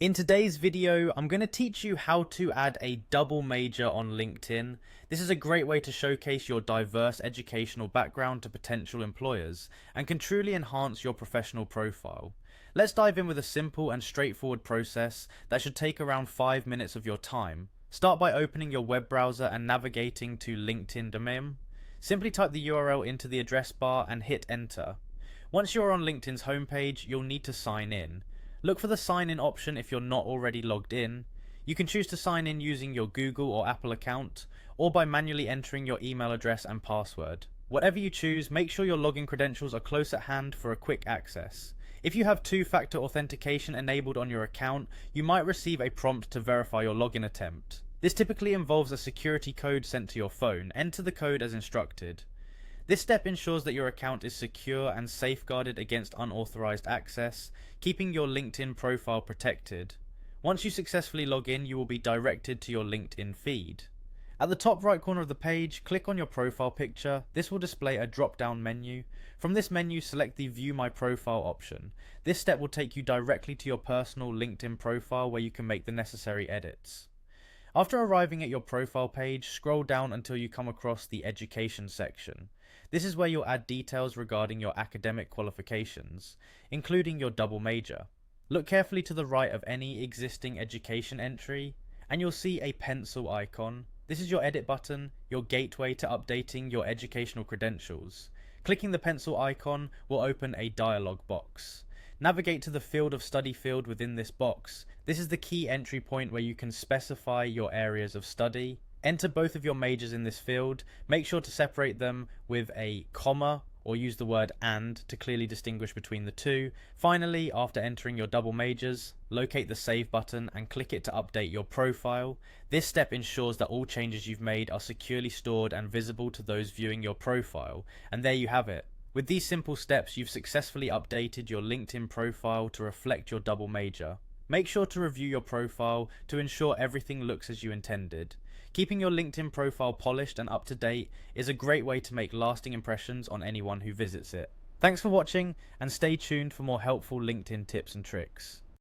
In today's video, I'm going to teach you how to add a double major on LinkedIn. This is a great way to showcase your diverse educational background to potential employers and can truly enhance your professional profile. Let's dive in with a simple and straightforward process that should take around 5 minutes of your time. Start by opening your web browser and navigating to LinkedIn.com. Simply type the URL into the address bar and hit enter. Once you're on LinkedIn's homepage, you'll need to sign in. Look for the sign in option if you're not already logged in. You can choose to sign in using your Google or Apple account, or by manually entering your email address and password. Whatever you choose, make sure your login credentials are close at hand for a quick access. If you have two-factor authentication enabled on your account, you might receive a prompt to verify your login attempt. This typically involves a security code sent to your phone. Enter the code as instructed. This step ensures that your account is secure and safeguarded against unauthorized access, keeping your LinkedIn profile protected. Once you successfully log in, you will be directed to your LinkedIn feed. At the top right corner of the page, click on your profile picture. This will display a drop-down menu. From this menu, select the View My Profile option. This step will take you directly to your personal LinkedIn profile where you can make the necessary edits. After arriving at your profile page, scroll down until you come across the Education section. This is where you'll add details regarding your academic qualifications, including your double major. Look carefully to the right of any existing education entry, and you'll see a pencil icon. This is your edit button, your gateway to updating your educational credentials. Clicking the pencil icon will open a dialog box. Navigate to the field of study field within this box. This is the key entry point where you can specify your areas of study. Enter both of your majors in this field. Make sure to separate them with a comma or use the word "and" to clearly distinguish between the two. Finally, after entering your double majors, locate the save button and click it to update your profile. This step ensures that all changes you've made are securely stored and visible to those viewing your profile. And there you have it. With these simple steps, you've successfully updated your LinkedIn profile to reflect your double major. Make sure to review your profile to ensure everything looks as you intended. Keeping your LinkedIn profile polished and up to date is a great way to make lasting impressions on anyone who visits it. Thanks for watching, and stay tuned for more helpful LinkedIn tips and tricks.